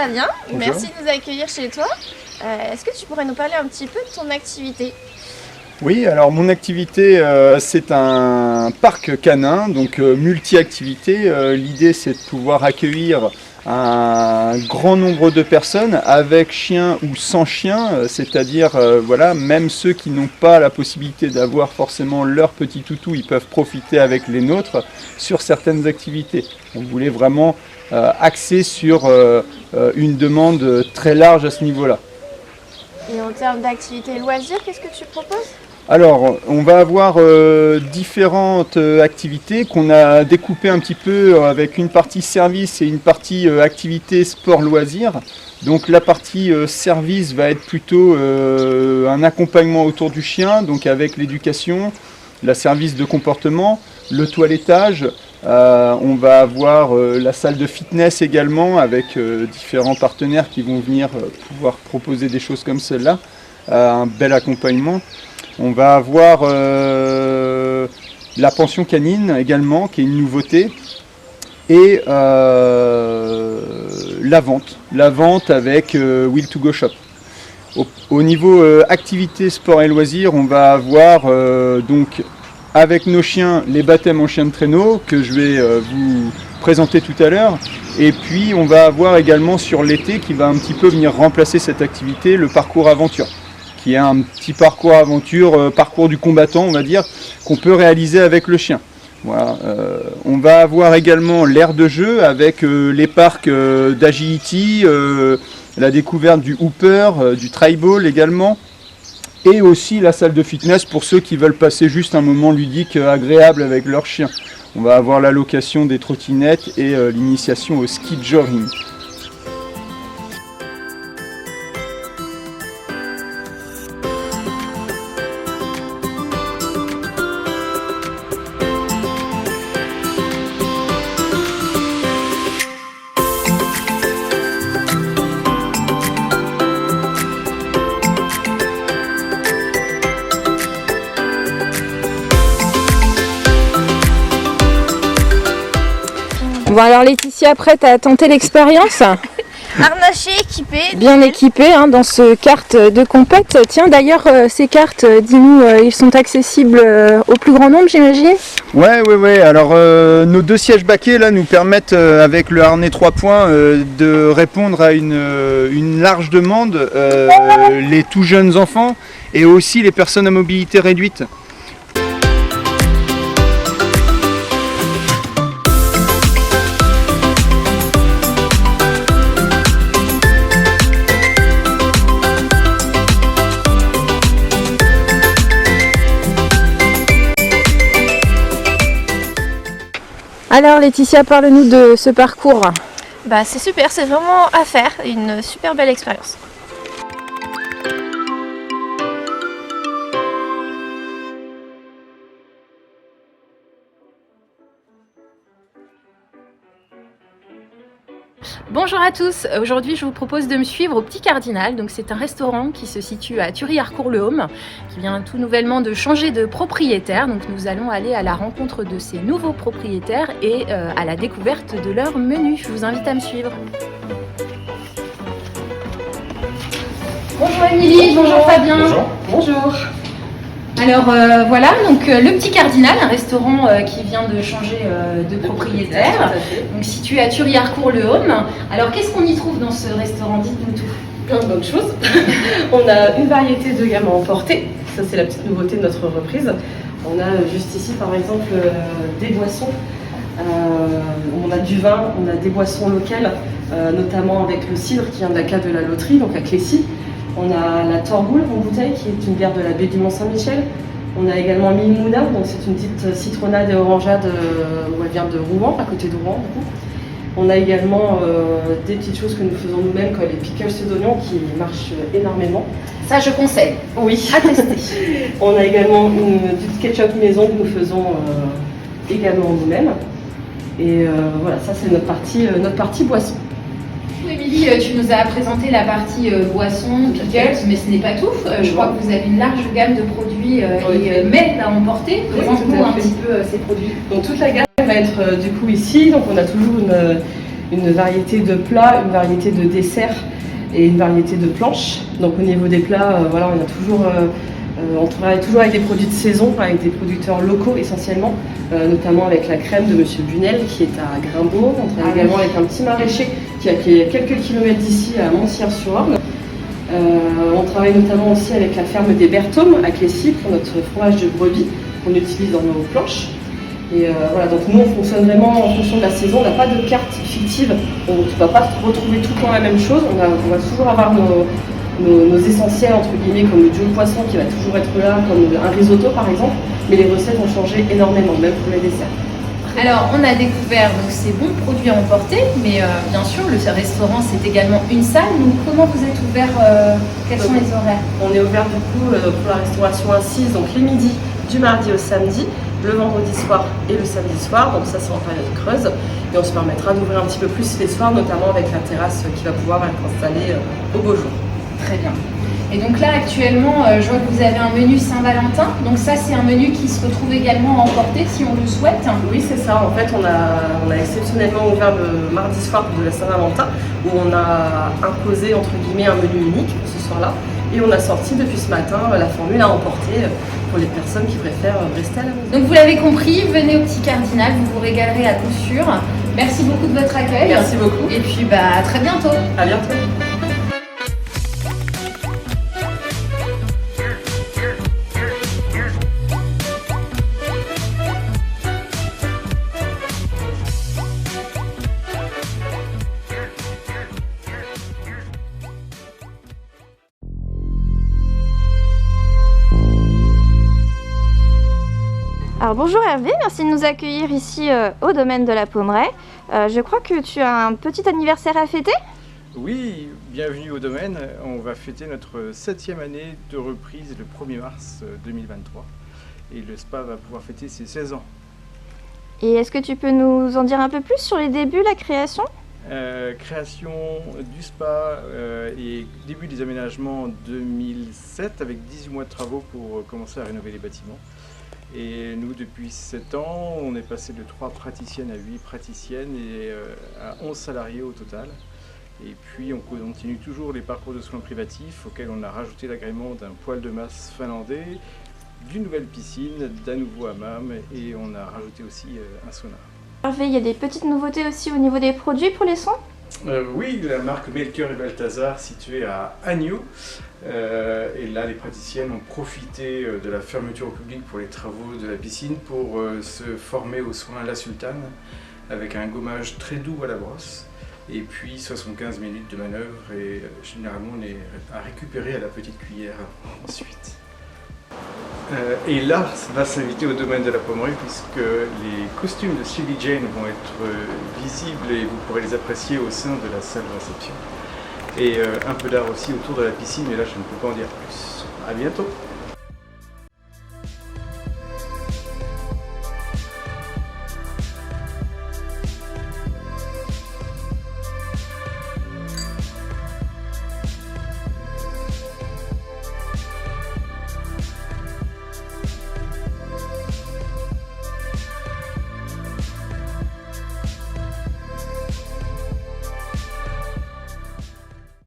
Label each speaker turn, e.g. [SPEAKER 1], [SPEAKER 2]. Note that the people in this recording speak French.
[SPEAKER 1] Fabien,
[SPEAKER 2] Bonjour.
[SPEAKER 1] merci de nous accueillir chez toi. Est-ce que tu pourrais nous parler un petit peu de ton activité?
[SPEAKER 2] Oui, alors mon activité, c'est un parc canin, donc multi-activité. L'idée, c'est de pouvoir accueillir un grand nombre de personnes avec chien ou sans chien, c'est-à-dire voilà, même ceux qui n'ont pas la possibilité d'avoir forcément leur petit toutou, ils peuvent profiter avec les nôtres sur certaines activités. On voulait vraiment axer sur une demande très large à ce niveau-là.
[SPEAKER 1] Et en termes d'activité loisirs, qu'est-ce que tu proposes?
[SPEAKER 2] Alors, on va avoir différentes activités qu'on a découpées un petit peu avec une partie service et une partie activité sport-loisir. Donc la partie service va être plutôt un accompagnement autour du chien, donc avec l'éducation, la service de comportement, le toilettage. On va avoir la salle de fitness également avec différents partenaires qui vont venir pouvoir proposer des choses comme celle-là. Un bel accompagnement. On va avoir la pension canine également, qui est une nouveauté, et la vente avec Will to Go Shop. Au niveau activité, sport et loisirs, on va avoir donc avec nos chiens les baptêmes en chien de traîneau que je vais vous présenter tout à l'heure, et puis on va avoir également sur l'été qui va un petit peu venir remplacer cette activité, le parcours aventure, qui est un petit parcours aventure, parcours du combattant, on va dire, qu'on peut réaliser avec le chien. Voilà. On va avoir également l'aire de jeu avec les parcs d'agility, la découverte du hooper, du tribal également, et aussi la salle de fitness pour ceux qui veulent passer juste un moment ludique agréable avec leur chien. On va avoir la location des trottinettes et l'initiation au ski jogging.
[SPEAKER 3] Bon alors Laetitia, prête à tenter l'expérience?
[SPEAKER 1] Harnaché, équipé.
[SPEAKER 3] Bien équipée dans ce kart de compète. Tiens d'ailleurs ces cartes, dis-nous, ils sont accessibles au plus grand nombre j'imagine?
[SPEAKER 2] Ouais. Alors nos deux sièges baquets là nous permettent avec le harnais 3 points de répondre à une large demande, les tout jeunes enfants et aussi les personnes à mobilité réduite.
[SPEAKER 3] Alors Laetitia, parle-nous de ce parcours.
[SPEAKER 1] Bah c'est super, c'est vraiment à faire, une super belle expérience.
[SPEAKER 4] Bonjour à tous, aujourd'hui je vous propose de me suivre au Petit Cardinal. Donc c'est un restaurant qui se situe à Thury-Harcourt-le-Haume, qui vient tout nouvellement de changer de propriétaire. Donc nous allons aller à la rencontre de ces nouveaux propriétaires et à la découverte de leur menu. Je vous invite à me suivre. Bonjour Émilie, bonjour Fabien. Bonjour. Alors voilà, donc le Petit Cardinal, un restaurant qui vient de changer de propriétaire, donc situé à Thury-Harcourt-le-Haume. Alors qu'est-ce qu'on y trouve dans ce restaurant? Dites-nous tout.
[SPEAKER 5] Plein de bonnes choses. On a une variété de gamme à emporter, ça c'est la petite nouveauté de notre reprise. On a juste ici par exemple des boissons, on a du vin, on a des boissons locales, notamment avec le cidre qui vient de la cave de la loterie, donc à Clécy. On a la Torboule en bouteille qui est une bière de la baie du Mont-Saint-Michel. On a également Mimouna, donc c'est une petite citronnade et orangeade où elle vient de Rouen, à côté de Rouen du coup. On a également des petites choses que nous faisons nous-mêmes, comme les pickles d'oignons qui marchent énormément.
[SPEAKER 4] Ça je conseille.
[SPEAKER 5] Oui.
[SPEAKER 4] À tester.
[SPEAKER 5] On a également du ketchup maison que nous faisons également nous-mêmes. Et voilà, ça c'est notre partie boisson.
[SPEAKER 4] Émilie, tu nous as présenté la partie boissons, pickles, mais ce n'est pas tout. Je crois que vous avez une large gamme de produits et mets à emporter. Présente-nous un petit peu ces produits.
[SPEAKER 5] Donc toute la gamme va être du coup ici. Donc on a toujours une variété de plats, une variété de desserts et une variété de planches. Donc au niveau des plats, voilà, on travaille toujours avec des produits de saison, avec des producteurs locaux essentiellement, notamment avec la crème de Monsieur Bunel qui est à Grimbaud. On travaille également avec un petit maraîcher qui est quelques kilomètres d'ici, à Montsières-sur-Orne. On travaille notamment aussi avec la ferme des Berthaumes à Clécy pour notre fromage de brebis qu'on utilise dans nos planches. Et voilà, donc nous on fonctionne vraiment en fonction de la saison, on n'a pas de carte fictive, tu ne vas pas retrouver tout le temps la même chose, on va toujours avoir nos essentiels entre guillemets comme le duo poisson qui va toujours être là, comme un risotto par exemple, mais les recettes ont changé énormément, même pour les desserts.
[SPEAKER 4] Alors, on a découvert donc, ces bons produits à emporter, mais bien sûr, le restaurant, c'est également une salle. Donc, comment vous êtes ouvert Quels sont les horaires?
[SPEAKER 5] On est ouvert du coup pour la restauration assise, donc les midis, du mardi au samedi, le vendredi soir et le samedi soir, donc ça c'est en période creuse. Et on se permettra d'ouvrir un petit peu plus les soirs, notamment avec la terrasse qui va pouvoir être installée au beau jour.
[SPEAKER 4] Très bien. Et donc là, actuellement, je vois que vous avez un menu Saint-Valentin. Donc ça, c'est un menu qui se retrouve également à emporter si on le souhaite.
[SPEAKER 5] Oui, c'est ça. En fait, on a exceptionnellement ouvert le mardi soir de la Saint-Valentin, où on a imposé, entre guillemets, un menu unique pour ce soir-là. Et on a sorti depuis ce matin la formule à emporter pour les personnes qui préfèrent rester à la maison.
[SPEAKER 4] Donc vous l'avez compris, venez au Petit Cardinal, vous vous régalerez à coup sûr. Merci beaucoup de votre accueil.
[SPEAKER 5] Merci beaucoup.
[SPEAKER 4] Et puis à très bientôt.
[SPEAKER 5] À bientôt.
[SPEAKER 1] Alors bonjour Hervé, merci de nous accueillir ici au domaine de la Pommeraye. Je crois que tu as un petit anniversaire à fêter?
[SPEAKER 2] Oui, bienvenue au domaine. On va fêter notre 7e année de reprise le 1er mars 2023. Et le spa va pouvoir fêter ses 16 ans.
[SPEAKER 1] Et est-ce que tu peux nous en dire un peu plus sur les débuts, la création?
[SPEAKER 2] Création du spa et début des aménagements en 2007 avec 18 mois de travaux pour commencer à rénover les bâtiments. Et nous, depuis 7 ans, on est passé de 3 praticiennes à 8 praticiennes et à 11 salariés au total. Et puis on continue toujours les parcours de soins privatifs auxquels on a rajouté l'agrément d'un poêle de masse finlandais, d'une nouvelle piscine, d'un nouveau hammam et on a rajouté aussi un sauna.
[SPEAKER 1] Hervé, il y a des petites nouveautés aussi au niveau des produits pour les soins?
[SPEAKER 2] Oui, la marque Melchior et Balthazar située à Agneau. Et là, les praticiennes ont profité de la fermeture au public pour les travaux de la piscine pour se former aux soins La Sultane avec un gommage très doux à la brosse et puis 75 minutes de manœuvre et généralement on est à récupérer à la petite cuillère ensuite. Et là, ça va s'inviter au domaine de la Pommeraye puisque les costumes de Sylvie Jane vont être visibles et vous pourrez les apprécier au sein de la salle de réception. Et un peu d'art aussi autour de la piscine, mais là je ne peux pas en dire plus. À bientôt!